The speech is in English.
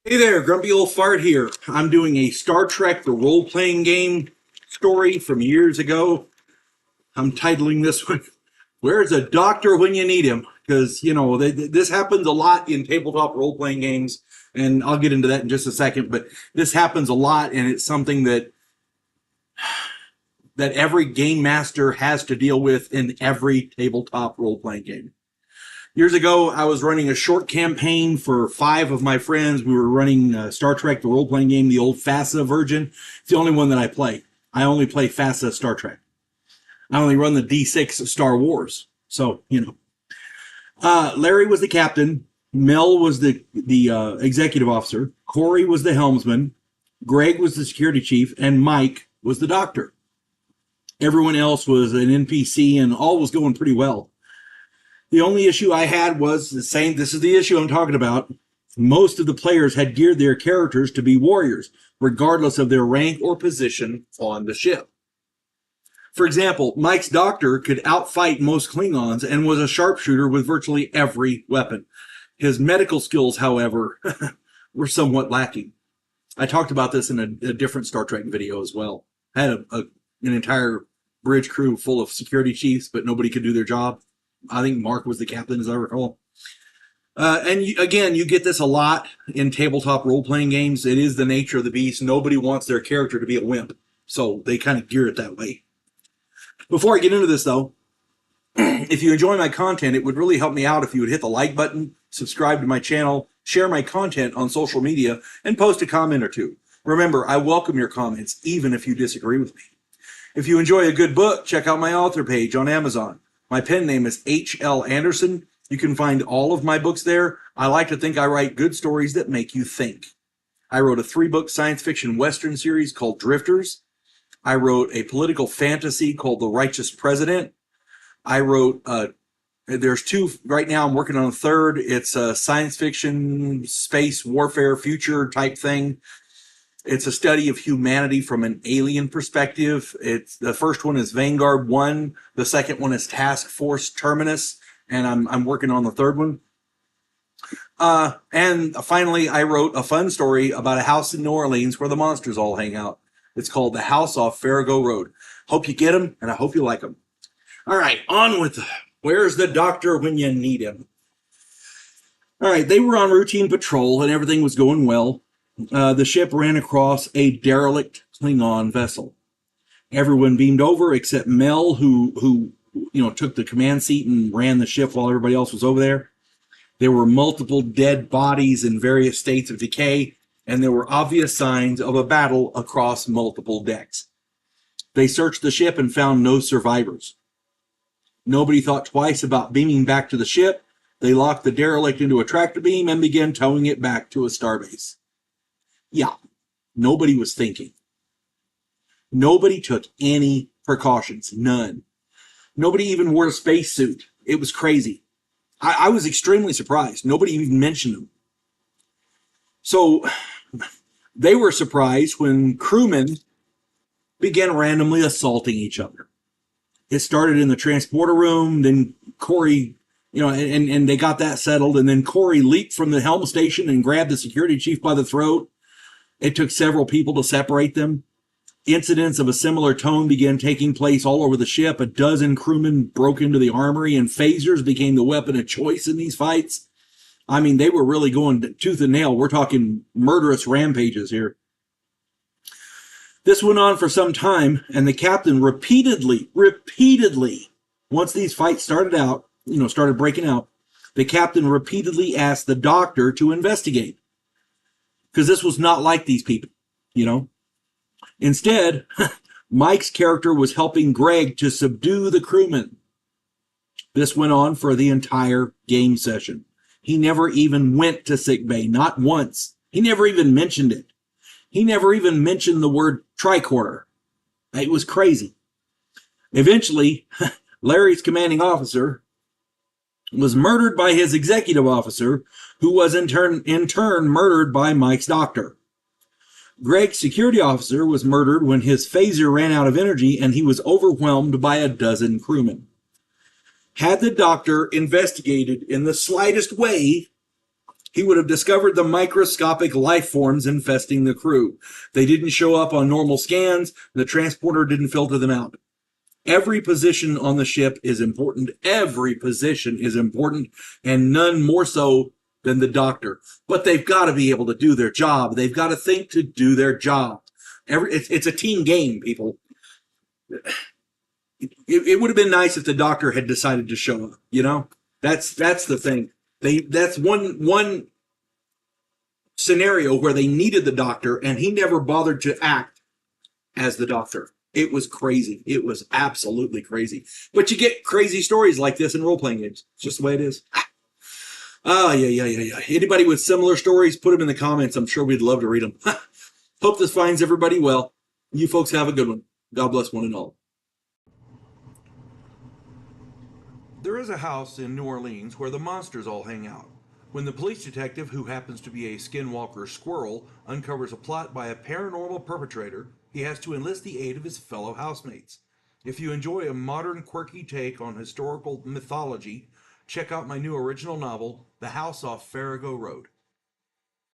Hey there, Grumpy Old Fart here. I'm doing a Star Trek the role-playing game story from years ago. I'm titling this one, Where's a Doctor When You Need Him? Because, this happens a lot in tabletop role-playing games, and I'll get into that in just a second, but this happens a lot, and it's something that every game master has to deal with in every tabletop role-playing game. Years ago, I was running a short campaign for 5 of my friends. We were running Star Trek, the role-playing game, the old FASA version. It's the only one that I play. I only play FASA Star Trek. I only run the D6 Star Wars. So, Larry was the captain. Mel was the executive officer. Corey was the helmsman. Greg was the security chief. And Mike was the doctor. Everyone else was an NPC, and all was going pretty well. The only issue I had was the same. This is the issue I'm talking about. Most of the players had geared their characters to be warriors, regardless of their rank or position on the ship. For example, Mike's doctor could outfight most Klingons and was a sharpshooter with virtually every weapon. His medical skills, however, were somewhat lacking. I talked about this in a different Star Trek video as well. I had an entire bridge crew full of security chiefs, but nobody could do their job. I think Mark was the captain, as I recall. Again, you get this a lot in tabletop role-playing games. It is the nature of the beast. Nobody wants their character to be a wimp, so they kind of gear it that way. Before I get into this, though, if you enjoy my content, it would really help me out if you would hit the like button, subscribe to my channel, share my content on social media, and post a comment or two. Remember, I welcome your comments, even if you disagree with me. If you enjoy a good book, check out my author page on Amazon. My pen name is H.L. Anderson. You can find all of my books there. I like to think I write good stories that make you think. I wrote a 3-book science fiction Western series called Drifters. I wrote a political fantasy called The Righteous President. I wrote, there's 2, right now I'm working on a 3rd. It's a science fiction, space warfare, future type thing. It's a study of humanity from an alien perspective. The first one is Vanguard 1. The second one is Task Force Terminus. And I'm working on the 3rd one. And finally, I wrote a fun story about a house in New Orleans where the monsters all hang out. It's called The House Off Farrago Road. Hope you get them, and I hope you like them. All right, on with Where's the Doctor When You Need Him? All right, they were on routine patrol, and everything was going well. The ship ran across a derelict Klingon vessel. Everyone beamed over except Mel, who took the command seat and ran the ship while everybody else was over there. There were multiple dead bodies in various states of decay, and there were obvious signs of a battle across multiple decks. They searched the ship and found no survivors. Nobody thought twice about beaming back to the ship. They locked the derelict into a tractor beam and began towing it back to a starbase. Yeah, nobody was thinking. Nobody took any precautions, none. Nobody even wore a spacesuit. It was crazy. I was extremely surprised. Nobody even mentioned them. So they were surprised when crewmen began randomly assaulting each other. It started in the transporter room, then Corey, and they got that settled, and then Corey leaped from the helm station and grabbed the security chief by the throat. It took several people to separate them. Incidents of a similar tone began taking place all over the ship. A dozen crewmen broke into the armory, and phasers became the weapon of choice in these fights. I mean, they were really going tooth and nail. We're talking murderous rampages here. This went on for some time, and the captain repeatedly, once these fights started breaking out, the captain repeatedly asked the doctor to investigate. Because this was not like these people, Instead, Mike's character was helping Greg to subdue the crewmen. This went on for the entire game session. He never even went to sickbay, not once. He never even mentioned it. He never even mentioned the word tricorder. It was crazy. Eventually, Larry's commanding officer was murdered by his executive officer, who was in turn murdered by Mike's doctor. Greg's security officer was murdered when his phaser ran out of energy and he was overwhelmed by a dozen crewmen. Had the doctor investigated in the slightest way, he would have discovered the microscopic life forms infesting the crew. They didn't show up on normal scans. The transporter didn't filter them out. Every position on the ship is important. Every position is important, and none more so than the doctor. But they've got to be able to do their job. They've got to think to do their job. It's a team game, people. It would have been nice if the doctor had decided to show up. You know, that's the thing. That's one scenario where they needed the doctor, and he never bothered to act as the doctor. It was crazy. It was absolutely crazy. But you get crazy stories like this in role-playing games. It's just the way it is. Oh, yeah. Anybody with similar stories, put them in the comments. I'm sure we'd love to read them. Hope this finds everybody well. You folks have a good one. God bless one and all. There is a house in New Orleans where the monsters all hang out. When the police detective, who happens to be a skinwalker squirrel, uncovers a plot by a paranormal perpetrator, he has to enlist the aid of his fellow housemates. If you enjoy a modern, quirky take on historical mythology, check out my new original novel, The House Off Farago Road.